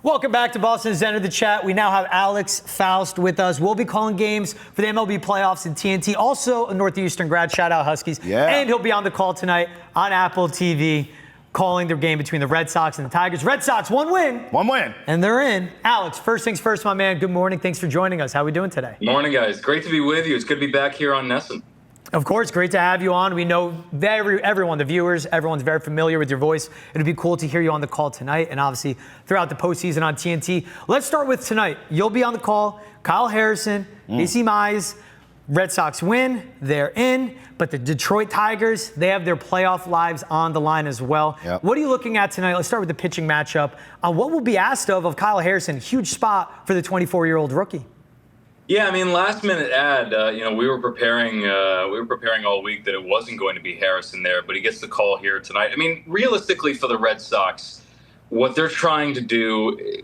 Welcome back to Boston's Entered the Chat. We now have Alex Faust with us. We'll be calling games for the MLB playoffs and TNT. Also a Northeastern grad, shout out Huskies. Yeah. And he'll be on the call tonight on Apple TV calling the game between the Red Sox and the Tigers. Red Sox, one win. One win. And they're in. Alex, first things first, my man. Good morning. Thanks for joining us. How are we doing today? Morning, guys. Great to be with you. It's good to be back here on Nesson. Of course, great to have you on. We know everyone, the viewers, everyone's very familiar with your voice. It'd be cool to hear you on the call tonight and obviously throughout the postseason on TNT. Let's start with tonight. You'll be on the call. Kyle Harrison, Casey Mize, Red Sox win. They're in. But the Detroit Tigers, they have their playoff lives on the line as well. Yep. What are you looking at tonight? Let's start with the pitching matchup. What will be asked of Kyle Harrison? Huge spot for the 24-year-old rookie. Yeah, I mean, last minute ad. We were preparing all week that it wasn't going to be Harrison there, but he gets the call here tonight. I mean, realistically, for the Red Sox, what they're trying to do,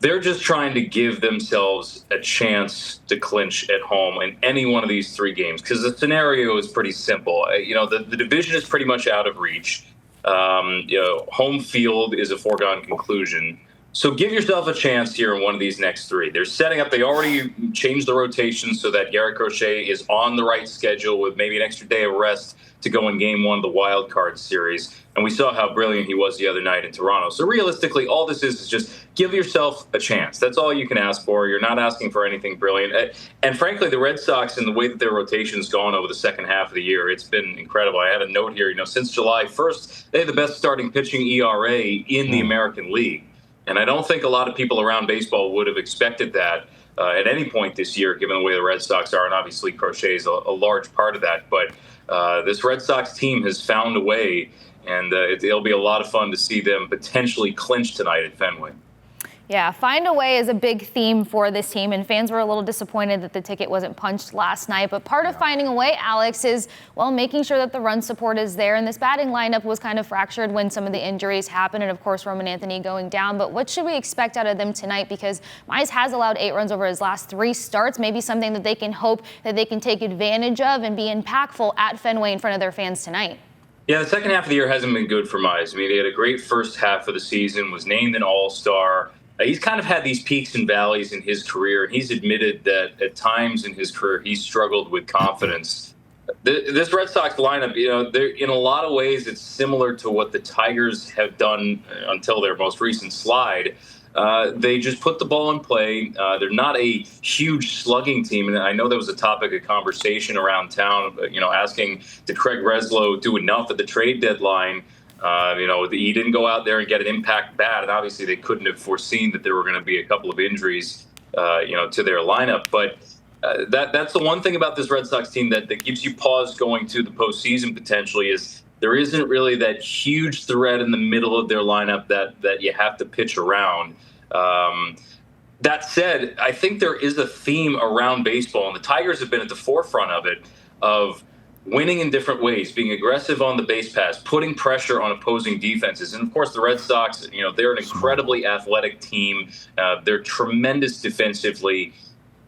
they're just trying to give themselves a chance to clinch at home in any one of these three games because the scenario is pretty simple. The division is pretty much out of reach. Home field is a foregone conclusion. So give yourself a chance here in one of these next three. They're setting up, they already changed the rotation so that Crochet is on the right schedule with maybe an extra day of rest to go in game one of the wild card series. And we saw how brilliant he was the other night in Toronto. So realistically, all this is just give yourself a chance. That's all you can ask for. You're not asking for anything brilliant. And frankly, the Red Sox and the way that their rotation's gone over the second half of the year, it's been incredible. I had a note here, since July 1st, they had the best starting pitching ERA in the American League. And I don't think a lot of people around baseball would have expected that at any point this year, given the way the Red Sox are. And obviously, Crochet is a large part of that. But this Red Sox team has found a way, and it'll be a lot of fun to see them potentially clinch tonight at Fenway. Yeah, find a way is a big theme for this team, and fans were a little disappointed that the ticket wasn't punched last night. But part of finding a way, Alex, is, making sure that the run support is there. And this batting lineup was kind of fractured when some of the injuries happened, and of course, Roman Anthony going down. But what should we expect out of them tonight? Because Mize has allowed 8 runs over his last 3 starts, maybe something that they can hope that they can take advantage of and be impactful at Fenway in front of their fans tonight. Yeah, the second half of the year hasn't been good for Mize. I mean, he had a great first half of the season, was named an all-star. He's kind of had these peaks and valleys in his career, and he's admitted that at times in his career he's struggled with confidence. This Red Sox lineup, they're, in a lot of ways, it's similar to what the Tigers have done until their most recent slide. They just put the ball in play. They're not a huge slugging team, and I know there was a topic of conversation around town, asking, did Craig Breslow do enough at the trade deadline? He didn't go out there and get an impact bat, and obviously they couldn't have foreseen that there were going to be a couple of injuries, to their lineup. But that's the one thing about this Red Sox team that gives you pause going to the postseason potentially is there isn't really that huge threat in the middle of their lineup that you have to pitch around. That said, I think there is a theme around baseball, and the Tigers have been at the forefront of it, of winning in different ways, being aggressive on the base pass, putting pressure on opposing defenses. And, of course, the Red Sox, they're an incredibly athletic team. They're tremendous defensively.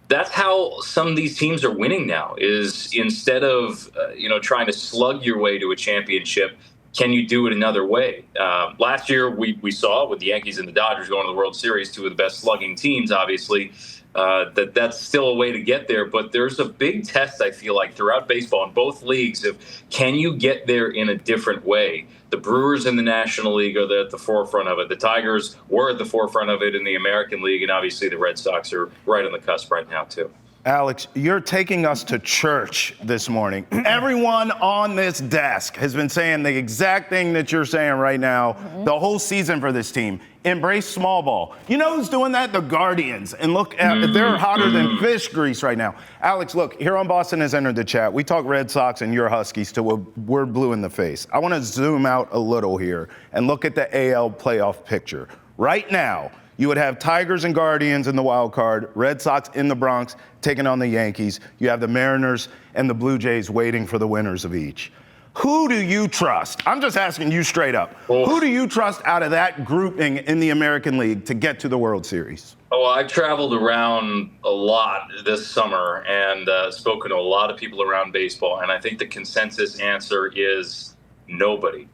That's how some of these teams are winning now, is instead of, trying to slug your way to a championship, can you do it another way? Last year, we saw with the Yankees and the Dodgers going to the World Series, 2 of the best slugging teams, obviously, that's still a way to get there. But there's a big test, I feel like, throughout baseball in both leagues of can you get there in a different way? The Brewers in the National League are at the forefront of it. The Tigers were at the forefront of it in the American League, and obviously the Red Sox are right on the cusp right now, too. Alex, you're taking us to church this morning. Everyone on this desk has been saying the exact thing that you're saying right now, the whole season for this team. Embrace small ball. You know who's doing that? The Guardians. And look, they're hotter than fish grease right now. Alex, look, here on Boston Has Entered the Chat, we talk Red Sox and your Huskies till we're blue in the face. I want to zoom out a little here and look at the AL playoff picture. Right now, you would have Tigers and Guardians in the wild card, Red Sox in the Bronx taking on the Yankees. You have the Mariners and the Blue Jays waiting for the winners of each. Who do you trust? I'm just asking you straight up. Who do you trust out of that grouping in the American League to get to the World Series? Oh, I've traveled around a lot this summer and spoken to a lot of people around baseball, and I think the consensus answer is nobody.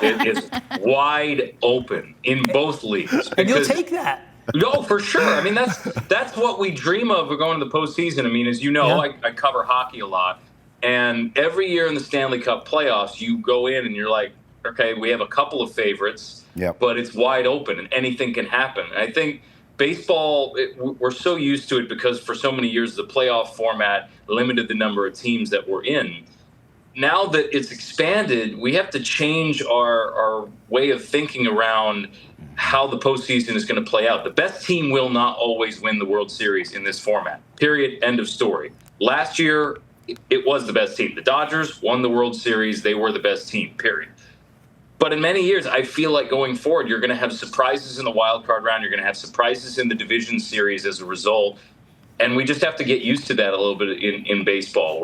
It is wide open in both leagues. And you'll take that. No, for sure. I mean, that's what we dream of. We're going to the postseason. I mean, as you know, I cover hockey a lot. And every year in the Stanley Cup playoffs, you go in and you're like, okay, we have a couple of favorites, but it's wide open and anything can happen. And I think baseball, we're so used to it because for so many years the playoff format limited the number of teams that were in. Now that it's expanded, we have to change our way of thinking around how the postseason is going to play out. The best team will not always win the World Series in this format. Period. End of story. Last year, it was the best team. The Dodgers won the World Series. They were the best team. Period. But in many years, I feel like going forward, you're going to have surprises in the wild card round. You're going to have surprises in the division series as a result. And we just have to get used to that a little bit in baseball.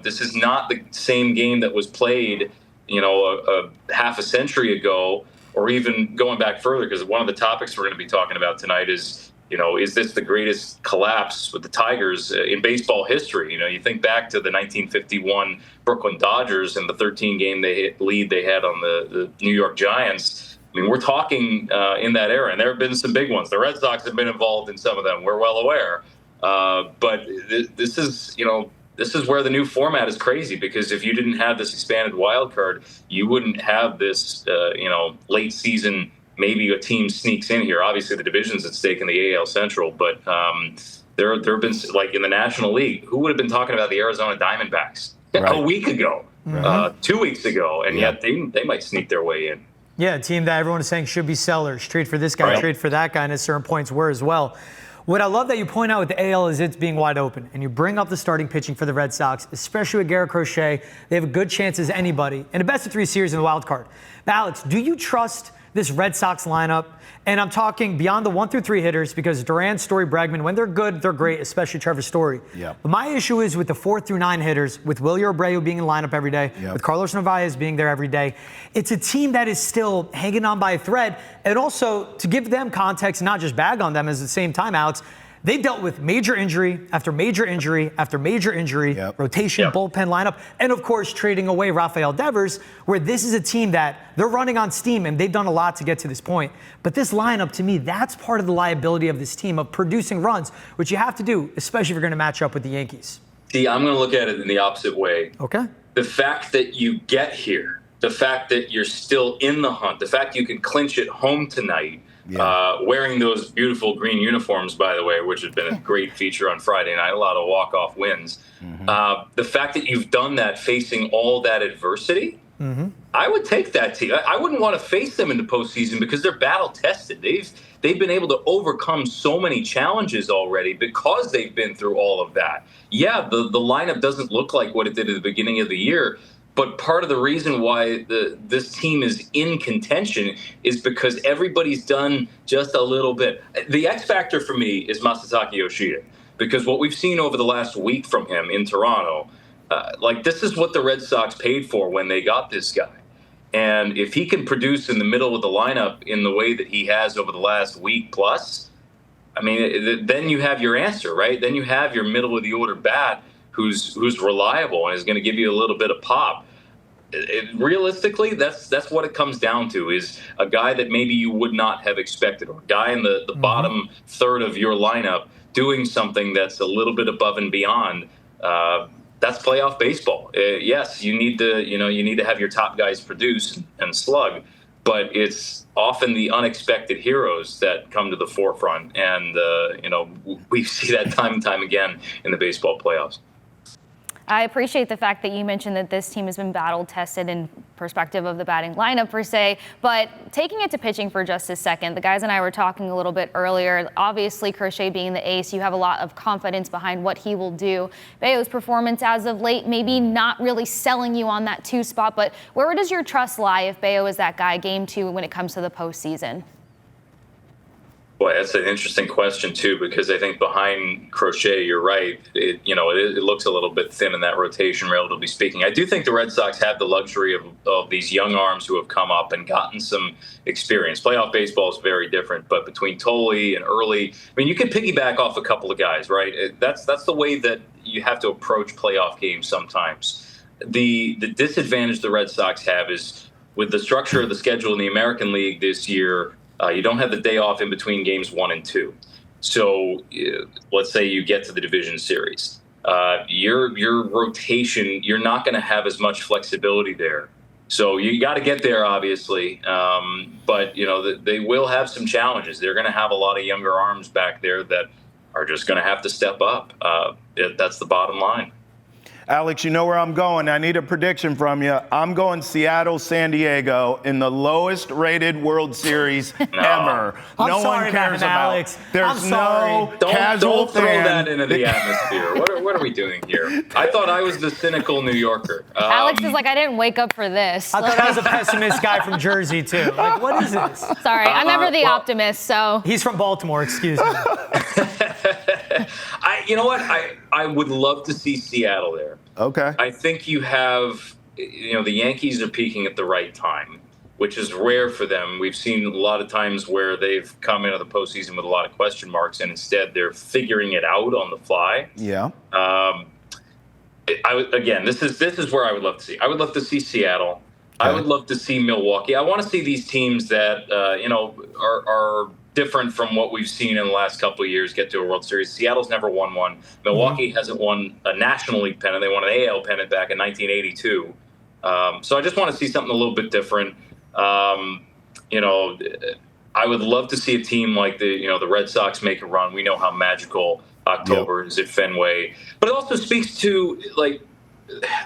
This is not the same game that was played, a half a century ago, or even going back further, because one of the topics we're going to be talking about tonight is this the greatest collapse with the Tigers in baseball history? You think back to the 1951 Brooklyn Dodgers and the 13-game lead they had on the New York Giants. I mean, we're talking in that era, and there have been some big ones. The Red Sox have been involved in some of them. We're well aware. But this is where the new format is crazy, because if you didn't have this expanded wild card, you wouldn't have this, late season. Maybe a team sneaks in here. Obviously, the division's at stake in the AL Central, but there have been, like in the National League, who would have been talking about the Arizona Diamondbacks a week ago, 2 weeks ago, and yet they might sneak their way in. Yeah, a team that everyone is saying should be sellers. Trade for this guy, trade for that guy, and at certain points were as well. What I love that you point out with the AL is it's being wide open, and you bring up the starting pitching for the Red Sox, especially with Garrett Crochet. They have a good chance as anybody in a best-of-3 series in the wild card. Now, Alex, do you trust this Red Sox lineup? And I'm talking beyond the 1 through 3 hitters, because Durant, Story, Bregman, when they're good, they're great, especially Trevor Story. But my issue is with the 4 through 9 hitters, with Wilyer Abreu being in the lineup every day, with Carlos Narvaez being there every day. It's a team that is still hanging on by a thread. And also, to give them context, not just bag on them, at the same time, Alex, they dealt with major injury after major injury after major injury, rotation, bullpen lineup, and of course trading away Rafael Devers, where this is a team that they're running on steam and they've done a lot to get to this point. But this lineup, to me, that's part of the liability of this team of producing runs, which you have to do, especially if you're going to match up with the Yankees. See, I'm going to look at it in the opposite way. Okay. The fact that you get here, the fact that you're still in the hunt, the fact you can clinch it home tonight, wearing those beautiful green uniforms, by the way, which has been a great feature on Friday night, a lot of walk-off wins. The fact that you've done that facing all that adversity, I would take that team. I wouldn't want to face them in the postseason because they're battle-tested. They've been able to overcome so many challenges already because they've been through all of that. Yeah, the lineup doesn't look like what it did at the beginning of the year, but part of the reason why this team is in contention is because everybody's done just a little bit. The X factor for me is Masataka Yoshida, because what we've seen over the last week from him in Toronto, this is what the Red Sox paid for when they got this guy. And if he can produce in the middle of the lineup in the way that he has over the last week plus, I mean, then you have your answer, right? Then you have your middle of the order bat who's reliable and is going to give you a little bit of pop. Realistically, that's what it comes down to, is a guy that maybe you would not have expected, or a guy in the bottom third of your lineup doing something that's a little bit above and beyond. That's playoff baseball. Yes, you need to have your top guys produce and slug, but it's often the unexpected heroes that come to the forefront, and we see that time and time again in the baseball playoffs. I appreciate the fact that you mentioned that this team has been battle tested in perspective of the batting lineup per se, but taking it to pitching for just a second, the guys and I were talking a little bit earlier. Obviously, Crochet being the ace, you have a lot of confidence behind what he will do. Bello's performance as of late, maybe not really selling you on that 2 spot, but where does your trust lie if Bello is that guy game 2 when it comes to the postseason? Boy, that's an interesting question, too, because I think behind Crochet, you're right. It looks a little bit thin in that rotation, relatively speaking. I do think the Red Sox have the luxury of these young arms who have come up and gotten some experience. Playoff baseball is very different, but between Tolle and Early, I mean, you can piggyback off a couple of guys, right? That's the way that you have to approach playoff games sometimes. The disadvantage the Red Sox have is with the structure of the schedule in the American League this year, you don't have the day off in between games 1 and 2. So let's say you get to the division series. Your rotation, you're not going to have as much flexibility there. So you got to get there, obviously. But, they will have some challenges. They're going to have a lot of younger arms back there that are just going to have to step up. That's the bottom line. Alex, you know where I'm going. I need a prediction from you. I'm going Seattle, San Diego in the lowest rated World Series ever. I'm no sorry one cares about Alex. There's no Don't casual throw fan. that into the atmosphere. What are we doing here? I thought I was the cynical New Yorker. Alex is like, I didn't wake up for this. I thought I was a pessimist guy from Jersey, too. Like, what is this? Sorry, I'm ever the optimist, so. He's from Baltimore, excuse me. You know what? I would love to see Seattle there. Okay. I think you have, the Yankees are peaking at the right time, which is rare for them. We've seen a lot of times where they've come into the postseason with a lot of question marks, and instead they're figuring it out on the fly. Yeah. This is where I would love to see. I would love to see Seattle. Okay. I would love to see Milwaukee. I want to see these teams that are different from what we've seen in the last couple of years get to a World Series. Seattle's never won one. Milwaukee hasn't won a National League pennant. They won an AL pennant back in 1982. So I just want to see something a little bit different. I would love to see a team like the Red Sox make a run. We know how magical October is at Fenway. But it also speaks to,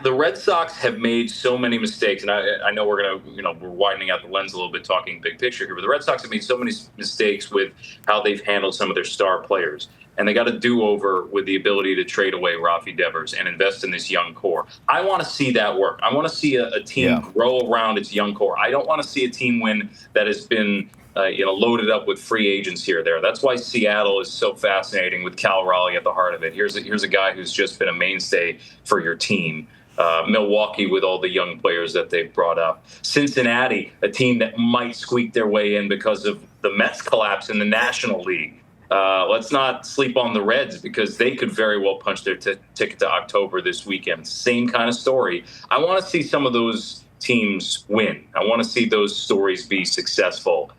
the Red Sox have made so many mistakes, and I know we're widening out the lens a little bit, talking big picture here, but the Red Sox have made so many mistakes with how they've handled some of their star players, and they got a do-over with the ability to trade away Rafi Devers and invest in this young core. I want to see that work. I want to see a team grow around its young core. I don't want to see a team win that has been loaded up with free agents here or there. That's why Seattle is so fascinating with Cal Raleigh at the heart of it. Here's a guy who's just been a mainstay for your team. Milwaukee with all the young players that they've brought up. Cincinnati, a team that might squeak their way in because of the Mets collapse in the National League. Let's not sleep on the Reds because they could very well punch their ticket to October this weekend. Same kind of story. I want to see some of those teams win. I want to see those stories be successful.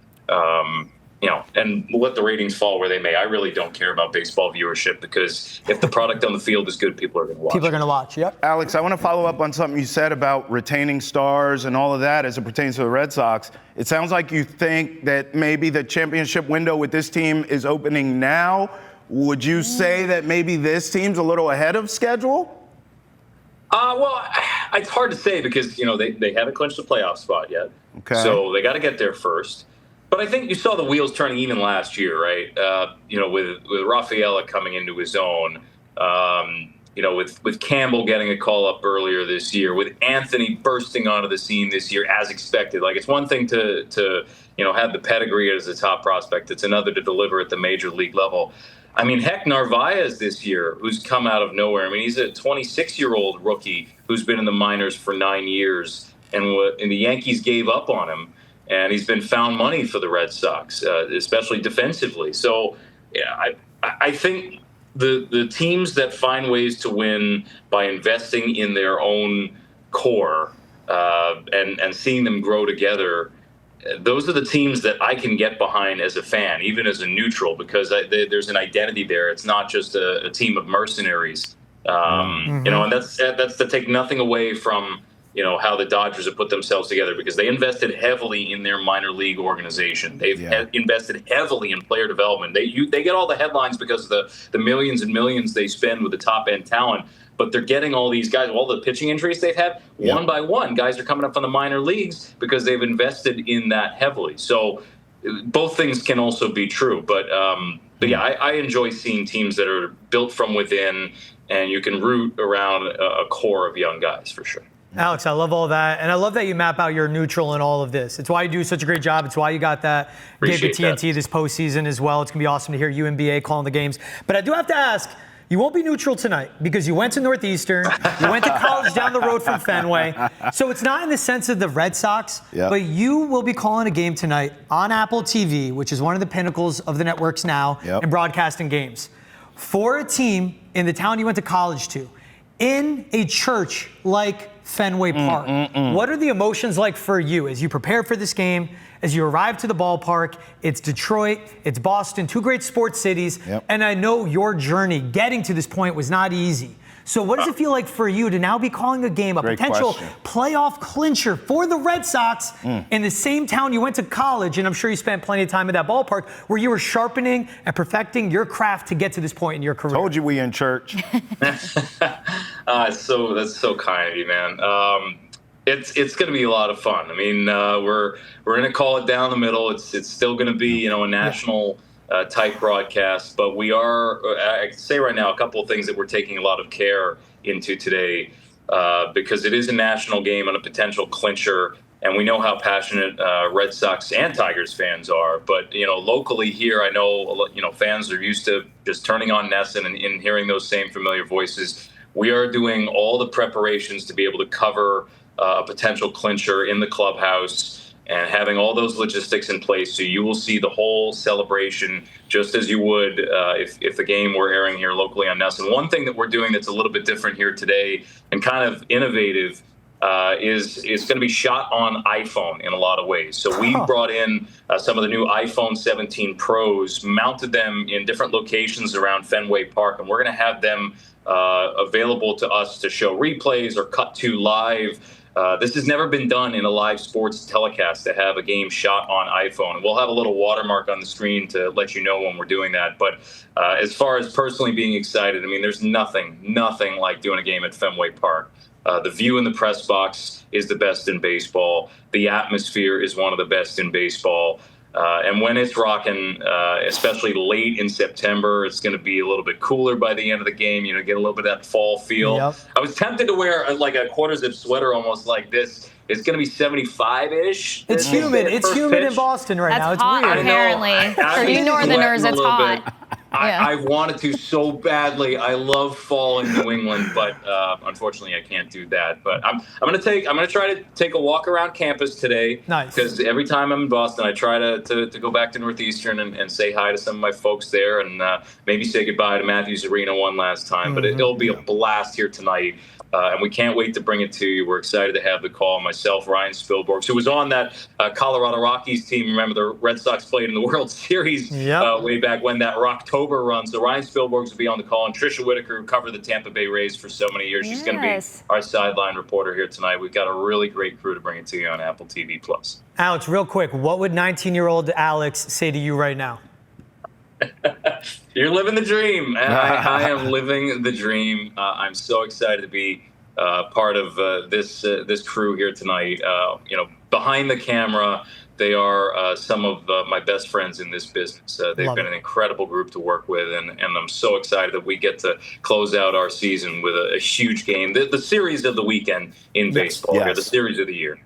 And let the ratings fall where they may. I really don't care about baseball viewership because if the product on the field is good, people are going to watch. People are going to watch, yep. Alex, I want to follow up on something you said about retaining stars and all of that as it pertains to the Red Sox. It sounds like you think that maybe the championship window with this team is opening now. Would you say that maybe this team's a little ahead of schedule? Well, it's hard to say because, they haven't clinched the playoff spot yet. Okay. So they got to get there first. But I think you saw the wheels turning even last year, right? With Rafaela coming into his own, with Campbell getting a call up earlier this year, with Anthony bursting onto the scene this year as expected. Like, it's one thing to have the pedigree as a top prospect. It's another to deliver at the major league level. I mean, heck, Narvaez this year, who's come out of nowhere. I mean, he's a 26-year-old rookie who's been in the minors for 9 years, and the Yankees gave up on him. And he's been found money for the Red Sox, especially defensively. So, I think the teams that find ways to win by investing in their own core and seeing them grow together, those are the teams that I can get behind as a fan, even as a neutral, because there's an identity there. It's not just a team of mercenaries, and that's to take nothing away from how the Dodgers have put themselves together because they invested heavily in their minor league organization. They've invested heavily in player development. They get all the headlines because of the millions and millions they spend with the top end talent. But they're getting all these guys, all the pitching injuries they've had, one by one. Guys are coming up from the minor leagues because they've invested in that heavily. So both things can also be true. But I enjoy seeing teams that are built from within, and you can root around a core of young guys for sure. Alex, I love all that. And I love that you map out your neutral in all of this. It's why you do such a great job. It's why you got that gig at TNT this postseason as well. It's going to be awesome to hear you and BA calling the games. But I do have to ask, you won't be neutral tonight because you went to Northeastern. You went to college down the road from Fenway. So it's not in the sense of the Red Sox, but you will be calling a game tonight on Apple TV, which is one of the pinnacles of the networks now in broadcasting games. For a team in the town you went to college to, in a church like Fenway Park. What are the emotions like for you as you prepare for this game, as you arrive to the ballpark? It's Detroit, it's Boston, two great sports cities, and I know your journey getting to this point was not easy. So what does it feel like for you to now be calling a game, a potential playoff clincher for the Red Sox in the same town you went to college, and I'm sure you spent plenty of time at that ballpark, where you were sharpening and perfecting your craft to get to this point in your career? Told you we in church. That's so kind of you, man. It's going to be a lot of fun. I mean, we're going to call it down the middle. It's still going to be a national type broadcast, but we are. I can say right now a couple of things that we're taking a lot of care into today, because it is a national game and a potential clincher, and we know how passionate Red Sox and Tigers fans are. But locally here, I know fans are used to just turning on Nesson and hearing those same familiar voices. We are doing all the preparations to be able to cover a potential clincher in the clubhouse and having all those logistics in place. So you will see the whole celebration just as you would if the game were airing here locally on Nesson. One thing that we're doing that's a little bit different here today and kind of innovative is going to be shot on iPhone in a lot of ways. So we brought in some of the new iPhone 17 Pros, mounted them in different locations around Fenway Park, and we're going to have them available to us to show replays or cut to live. This has never been done in a live sports telecast, to have a game shot on iPhone. And we'll have a little watermark on the screen to let you know when we're doing that. But as far as personally being excited, I mean, there's nothing like doing a game at Fenway Park. The view in the press box is the best in baseball. The atmosphere is one of the best in baseball. And when it's rocking, especially late in September, it's going to be a little bit cooler by the end of the game. Get a little bit of that fall feel. I was tempted to wear like a quarter zip sweater almost like this. It's going to be 75-ish. It's humid. It's humid in Boston right now. It's hot, weird. Apparently. For you Northerners, it's hot. I wanted to so badly. I love fall in New England, but unfortunately I can't do that. But I'm gonna try to take a walk around campus today. Nice. Because every time I'm in Boston, I try to go back to Northeastern and say hi to some of my folks there, and maybe say goodbye to Matthews Arena one last time. But it'll be a blast here tonight. And we can't wait to bring it to you. We're excited to have the call. Myself, Ryan Spilborghs, who was on that Colorado Rockies team. Remember, the Red Sox played in the World Series way back when, that Rocktober run. So Ryan Spilborghs will be on the call. And Tricia Whitaker, who covered the Tampa Bay Rays for so many years. She's going to be our sideline reporter here tonight. We've got a really great crew to bring it to you on Apple TV+. Alex, real quick, what would 19-year-old Alex say to you right now? You're living the dream. I am living the dream. I'm so excited to be part of this crew here tonight. Behind the camera, they are some of my best friends in this business. They've been an incredible group to work with, and I'm so excited that we get to close out our season with a huge game, the series of the weekend in baseball, the series of the year.